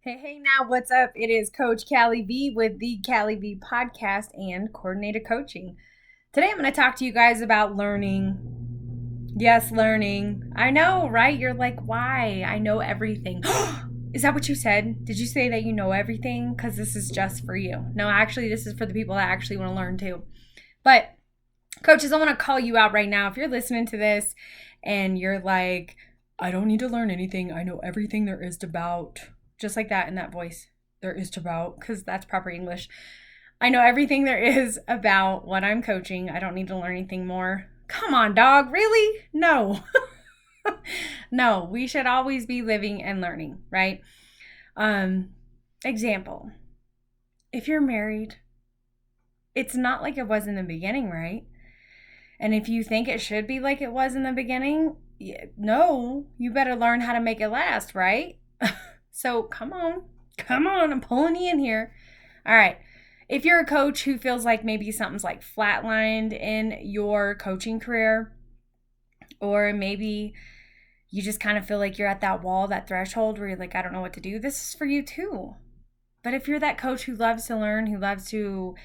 Hey, now what's up? It is Coach Callie V with the Callie V podcast and coordinated coaching. Today I'm going to talk to you guys about learning. Yes, learning. I know, right? You're like, why? I know everything. Is that what you said? Did you say that you know everything? Because this is just for you. No, actually, this is for the people that actually want to learn too. But, coaches, I want to call you out right now. If you're listening to this and you're like, I don't need to learn anything, I know everything there is about. Just like that in that voice. There is about, because that's proper English. I know everything there is about what I'm coaching. I don't need to learn anything more. Come on, dog. Really? No. No, we should always be living and learning, right? Example. If you're married, it's not like it was in the beginning, right? And if you think it should be like it was in the beginning, no, you better learn how to make it last, right? So come on, I'm pulling you in here. All right. If you're a coach who feels like maybe something's like flatlined in your coaching career, or maybe you just kind of feel like you're at that wall, that threshold where you're like, I don't know what to do, this is for you too. But if you're that coach who loves to learn, who loves to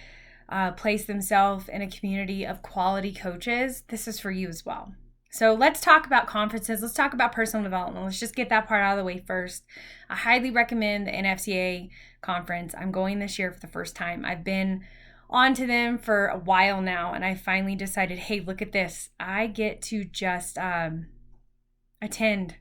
place themselves in a community of quality coaches, this is for you as well. So let's talk about conferences. Let's talk about personal development. Let's just get that part out of the way first. I highly recommend the NFCA conference. I'm going this year for the first time. I've been on to them for a while now, and I finally decided, hey, look at this. I get to just attend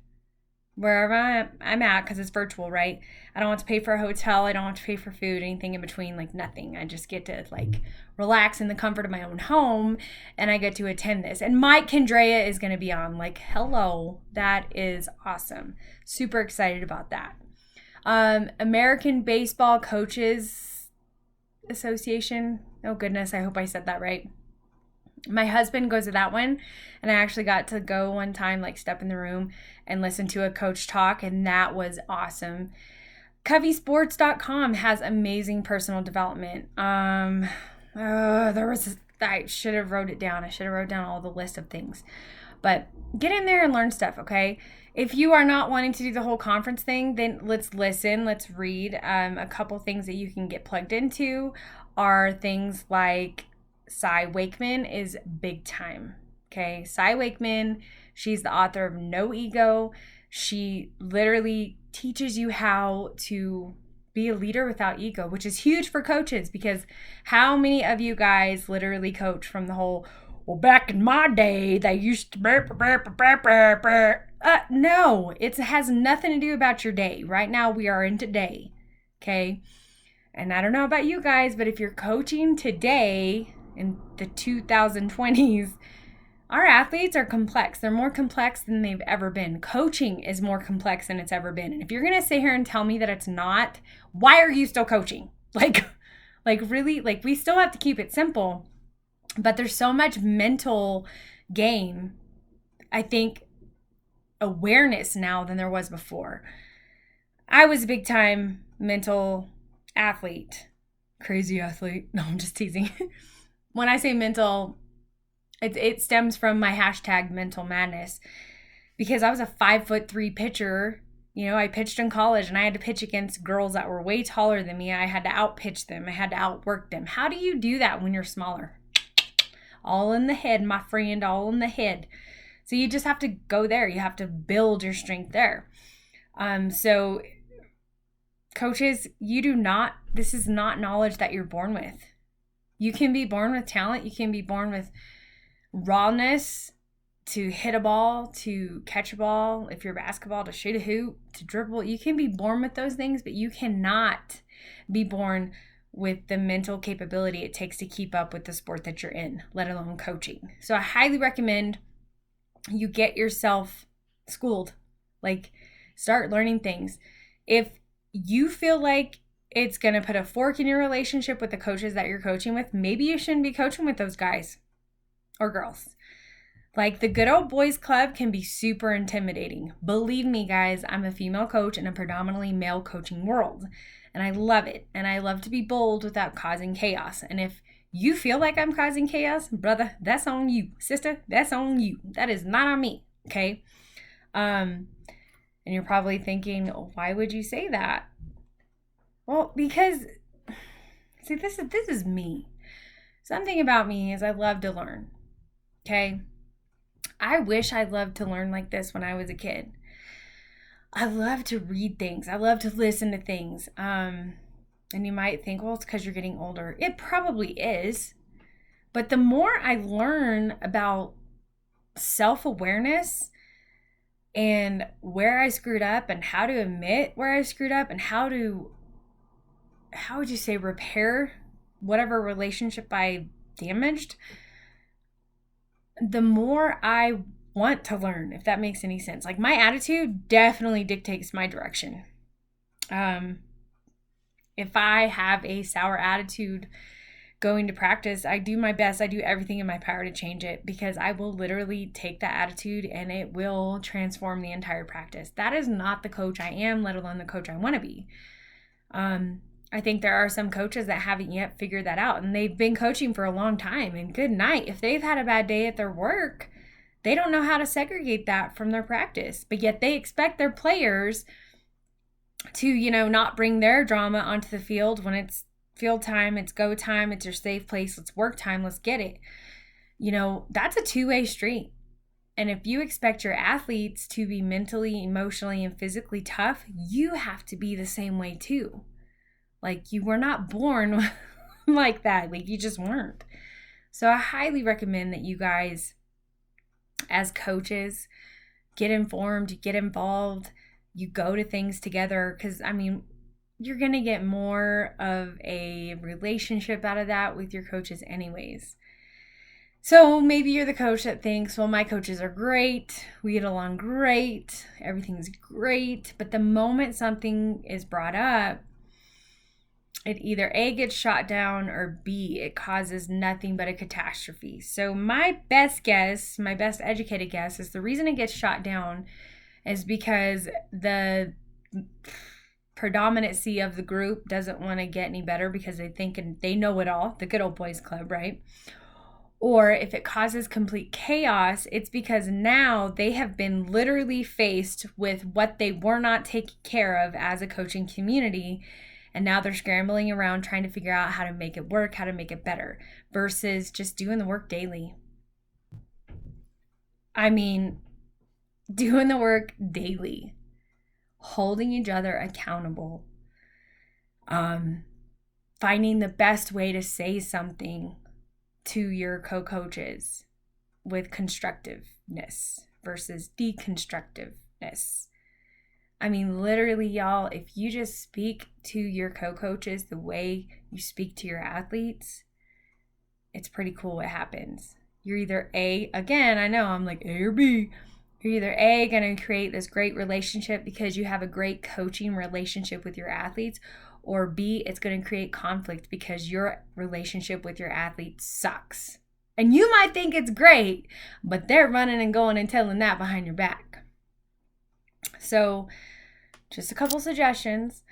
wherever I'm at because it's virtual, right? I don't have to pay for a hotel. I don't have to pay for food, anything in between, like nothing. I just get to like relax in the comfort of my own home, and I get to attend this. And Mike Kendrea is going to be on. Like, hello, that is awesome. Super excited about that. American Baseball Coaches Association. Oh goodness, I hope I said that right. My husband goes to that one, and I actually got to go one time, like step in the room and listen to a coach talk, and that was awesome. Coveysports.com has amazing personal development. I should have wrote it down. I should have wrote down all the list of things. But get in there and learn stuff, okay? If you are not wanting to do the whole conference thing, then let's listen, let's read. A couple things that you can get plugged into are things like Cy Wakeman is big time. Okay, Cy Wakeman, she's the author of No Ego. She literally teaches you how to be a leader without ego, which is huge for coaches, because how many of you guys literally coach from the whole, well, back in my day, they used to... No, it has nothing to do about your day. Right now, we are in today, okay? And I don't know about you guys, but if you're coaching today in the 2020s, our athletes are complex. They're more complex than they've ever been. Coaching is more complex than it's ever been. And if you're going to sit here and tell me that it's not, why are you still coaching? Like really, like we still have to keep it simple, but there's so much mental game, I think, awareness now than there was before. I was a big time mental athlete, crazy athlete. No, I'm just teasing. When I say mental, it stems from my hashtag mental madness, because I was a 5'3" pitcher. You know, I pitched in college and I had to pitch against girls that were way taller than me. I had to outpitch them. I had to outwork them. How do you do that when you're smaller? All in the head, my friend, all in the head. So you just have to go there. You have to build your strength there. So coaches, this is not knowledge that you're born with. You can be born with talent. You can be born with rawness to hit a ball, to catch a ball, if you're basketball, to shoot a hoop, to dribble. You can be born with those things, but you cannot be born with the mental capability it takes to keep up with the sport that you're in, let alone coaching. So I highly recommend you get yourself schooled. Like, start learning things. If you feel like it's going to put a fork in your relationship with the coaches that you're coaching with, maybe you shouldn't be coaching with those guys or girls. Like, the good old boys club can be super intimidating. Believe me, guys, I'm a female coach in a predominantly male coaching world, and I love it. And I love to be bold without causing chaos. And if you feel like I'm causing chaos, brother, that's on you. Sister, that's on you. That is not on me, okay? And you're probably thinking, why would you say that? Well, because see, this is me. Something about me is I love to learn. Okay? I wish I loved to learn like this when I was a kid. I love to read things. I love to listen to things. And you might think, well, it's because you're getting older. It probably is. But the more I learn about self-awareness and where I screwed up and how to admit where I screwed up and how would you say, repair whatever relationship I damaged, the more I want to learn, if that makes any sense. Like, my attitude definitely dictates my direction. If I have a sour attitude going to practice, I do my best. I do everything in my power to change it, because I will literally take that attitude and it will transform the entire practice. That is not the coach I am, let alone the coach I want to be. I think there are some coaches that haven't yet figured that out, and they've been coaching for a long time, and good night. If they've had a bad day at their work, they don't know how to segregate that from their practice, but yet they expect their players to, not bring their drama onto the field when it's field time, it's go time, it's your safe place, let's work time, let's get it. That's a two-way street. And if you expect your athletes to be mentally, emotionally, and physically tough, you have to be the same way too. Like, you were not born like that. Like, you just weren't. So I highly recommend that you guys, as coaches, get informed, get involved, you go to things together, because, you're going to get more of a relationship out of that with your coaches anyways. So maybe you're the coach that thinks, well, my coaches are great, we get along great, everything's great, but the moment something is brought up, it either A, gets shot down, or B, it causes nothing but a catastrophe. So my best educated guess is the reason it gets shot down is because the predominancy of the group doesn't want to get any better because they think they know it all, the good old boys club, right? Or if it causes complete chaos, it's because now they have been literally faced with what they were not taking care of as a coaching community. And now they're scrambling around trying to figure out how to make it work, how to make it better, versus just doing the work daily. Doing the work daily, holding each other accountable, finding the best way to say something to your co-coaches with constructiveness versus deconstructiveness. Literally, y'all, if you just speak to your co-coaches the way you speak to your athletes, it's pretty cool what happens. You're either A, again, I know I'm like A or B. You're either A, going to create this great relationship because you have a great coaching relationship with your athletes, or B, it's going to create conflict because your relationship with your athletes sucks. And you might think it's great, but they're running and going and telling that behind your back. So just a couple suggestions.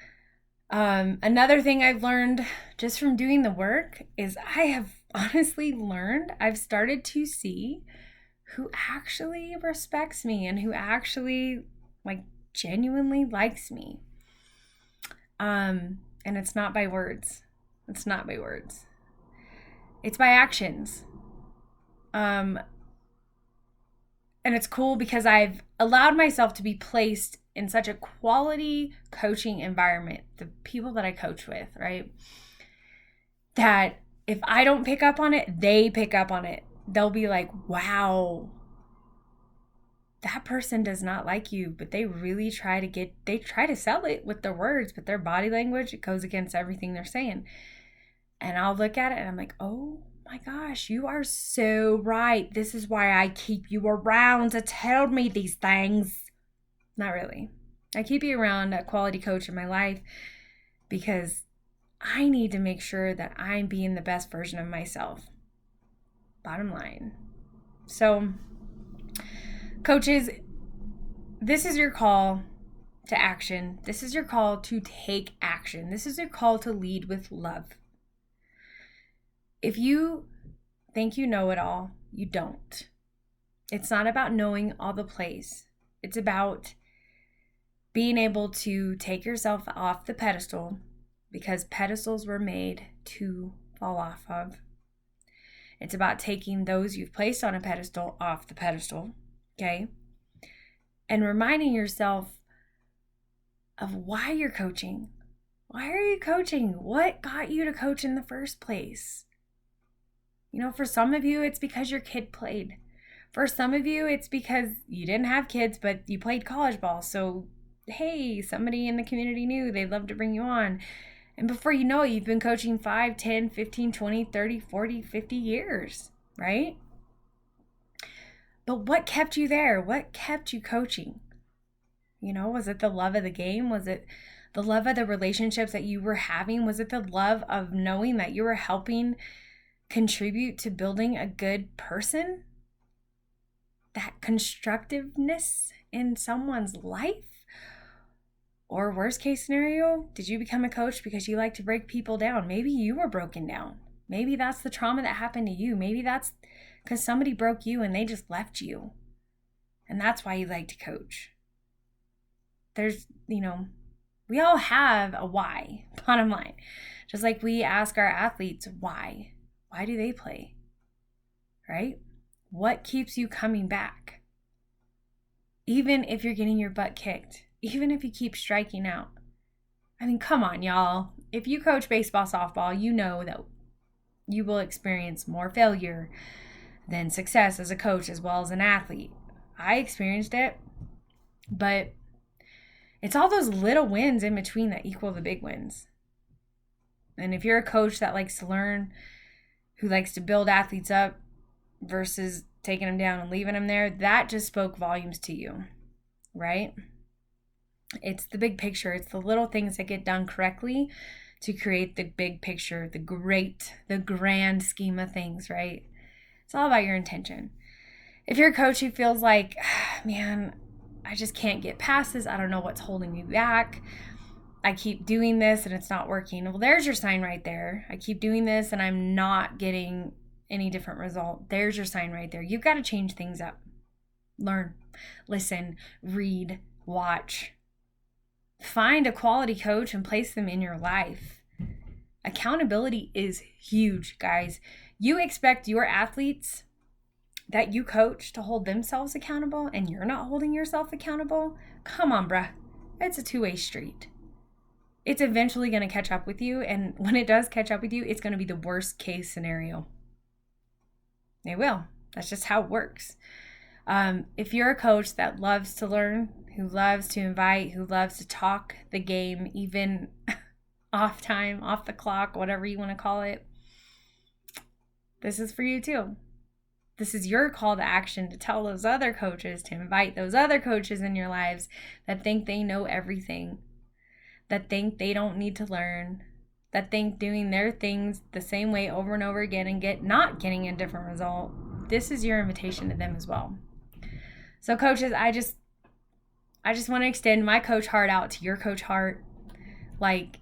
Another thing I've learned just from doing the work is I have honestly learned, I've started to see who actually respects me and who actually genuinely likes me. And it's not by words. It's not by words. It's by actions. And it's cool because I've allowed myself to be placed in such a quality coaching environment, the people that I coach with, right? That if I don't pick up on it, they pick up on it. They'll be like, wow, that person does not like you, but they really try to sell it with their words, but their body language, it goes against everything they're saying. And I'll look at it and I'm like, oh my gosh, you are so right. This is why I keep you around to tell me these things. Not really. I keep you around, a quality coach in my life, because I need to make sure that I'm being the best version of myself. Bottom line. So, coaches, this is your call to action. This is your call to take action. This is your call to lead with love. If you think you know it all, you don't. It's not about knowing all the plays. It's about being able to take yourself off the pedestal because pedestals were made to fall off of. It's about taking those you've placed on a pedestal off the pedestal, okay? And reminding yourself of why you're coaching. Why are you coaching? What got you to coach in the first place? You know, for some of you, it's because your kid played. For some of you, it's because you didn't have kids, but you played college ball. So, hey, somebody in the community knew they'd love to bring you on. And before you know it, you've been coaching 5, 10, 15, 20, 30, 40, 50 years, right? But what kept you there? What kept you coaching? You know, was it the love of the game? Was it the love of the relationships that you were having? Was it the love of knowing that you were helping contribute to building a good person? That constructiveness in someone's life? Or worst case scenario, did you become a coach because you like to break people down? Maybe you were broken down. Maybe that's the trauma that happened to you. Maybe that's because somebody broke you and they just left you. And that's why you like to coach. There's, we all have a why, bottom line. Just like we ask our athletes, why? Why do they play? Right? What keeps you coming back? Even if you're getting your butt kicked, even if you keep striking out. I mean, come on, y'all. If you coach baseball, softball, you know that you will experience more failure than success as a coach as well as an athlete. I experienced it, but it's all those little wins in between that equal the big wins. And if you're a coach that likes to learn, who likes to build athletes up versus taking them down and leaving them there, that just spoke volumes to you, right? It's the big picture. It's the little things that get done correctly to create the big picture, the grand scheme of things, right? It's all about your intention. If you're a coach who feels like, man, I just can't get past this. I don't know what's holding me back. I keep doing this and it's not working. Well, there's your sign right there. I keep doing this and I'm not getting any different result. There's your sign right there. You've got to change things up. Learn, listen, read, watch. Find a quality coach and place them in your life. Accountability is huge, guys. You expect your athletes that you coach to hold themselves accountable and you're not holding yourself accountable? Come on, bruh. It's a two-way street. It's eventually going to catch up with you, and when it does catch up with you, it's going to be the worst case scenario. It will. That's just how it works. If you're a coach that loves to learn, who loves to invite, who loves to talk the game, even off time, off the clock, whatever you want to call it, this is for you too. This is your call to action to tell those other coaches, to invite those other coaches in your lives that think they know everything, that think they don't need to learn, that think doing their things the same way over and over again and not getting a different result. This is your invitation to them as well. So coaches, I just want to extend my coach heart out to your coach heart. Like,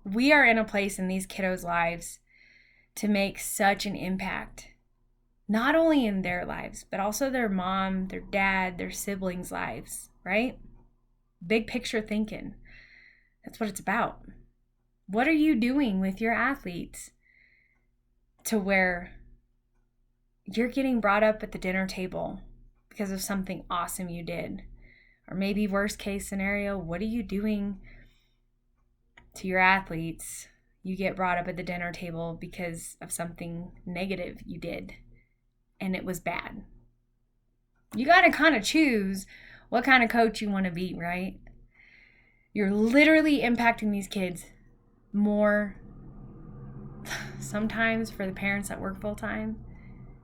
we are in a place in these kiddos' lives to make such an impact. Not only in their lives, but also their mom, their dad, their siblings' lives, right? Big picture thinking. That's what it's about. What are you doing with your athletes to where you're getting brought up at the dinner table because of something awesome you did? Or maybe worst case scenario, what are you doing to your athletes? You get brought up at the dinner table because of something negative you did. And it was bad. You got to kind of choose what kind of coach you want to be, right? You're literally impacting these kids more. Sometimes for the parents that work full time,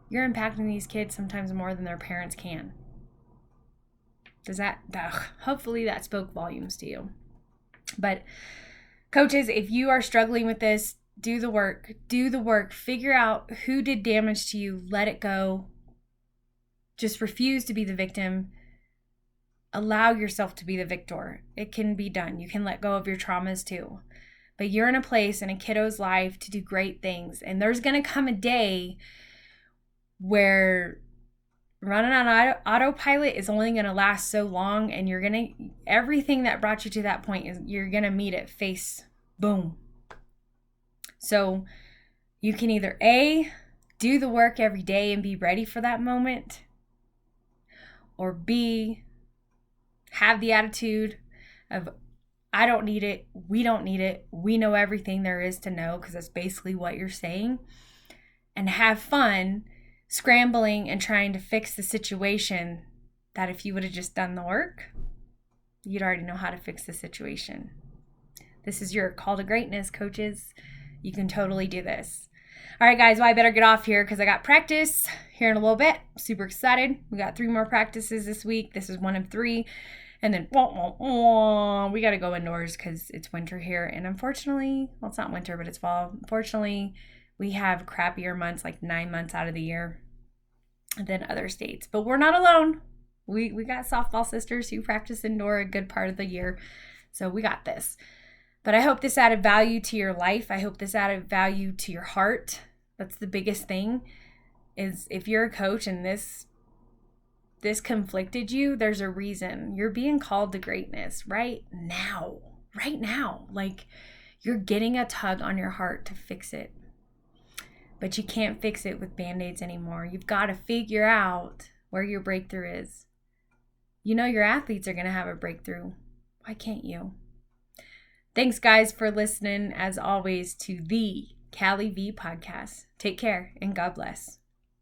you're impacting these kids sometimes more than their parents can. Hopefully that spoke volumes to you. But coaches, if you are struggling with this, do the work, figure out who did damage to you, let it go. Just refuse to be the victim. Allow yourself to be the victor. It can be done. You can let go of your traumas too. But you're in a place in a kiddo's life to do great things. And there's going to come a day where running on autopilot is only going to last so long, and everything that brought you to that point is you're going to meet it face boom. So you can either A, do the work every day and be ready for that moment, or B, have the attitude of, I don't need it, we don't need it, we know everything there is to know, because that's basically what you're saying, and have fun scrambling and trying to fix the situation that if you would have just done the work, you'd already know how to fix the situation. This is your call to greatness, coaches. You can totally do this. All right, guys, well, I better get off here because I got practice here in a little bit. Super excited. We got 3 more practices this week. This is 1 of 3. And then we got to go indoors because it's winter here. And unfortunately, well, it's not winter, but it's fall. Unfortunately, we have crappier months, like 9 months out of the year than other states. But we're not alone. We got softball sisters who practice indoor a good part of the year. So we got this. But I hope this added value to your life. I hope this added value to your heart. That's the biggest thing, is if you're a coach and this conflicted you, there's a reason. You're being called to greatness right now. Right now. Like, you're getting a tug on your heart to fix it. But you can't fix it with Band-Aids anymore. You've got to figure out where your breakthrough is. You know your athletes are going to have a breakthrough. Why can't you? Thanks, guys, for listening, as always, to the Callie V podcast. Take care and God bless.